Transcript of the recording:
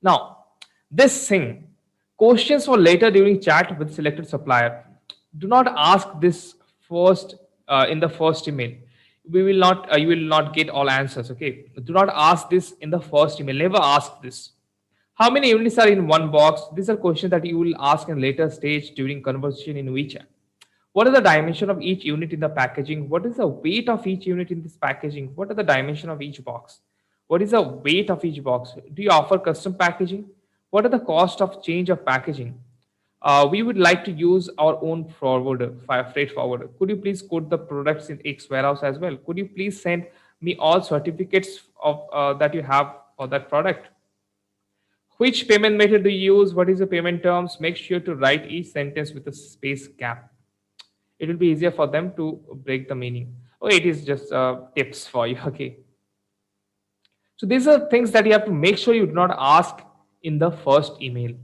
Now, this thing, questions for later during chat with selected supplier. Do not ask this first in the first email. We will not. You will not get all answers. Okay. Do not ask this in the first email. Never ask this. How many units are in one box? These are questions that you will ask in later stage during conversation in WeChat. What is the dimension of each unit in the packaging? What is the weight of each unit in this packaging? What are the dimension of each box? What is the weight of each box? Do you offer custom packaging? What are the cost of change of packaging? We would like to use our own forwarder, freight forwarder. Could you please quote the products in X warehouse as well? Could you please send me all certificates of that you have for that product? Which payment method do you use? What is the payment terms? Make sure to write each sentence with a space gap. It will be easier for them to break the meaning. Oh, it is just tips for you. Okay. So these are things that you have to make sure you do not ask in the first email.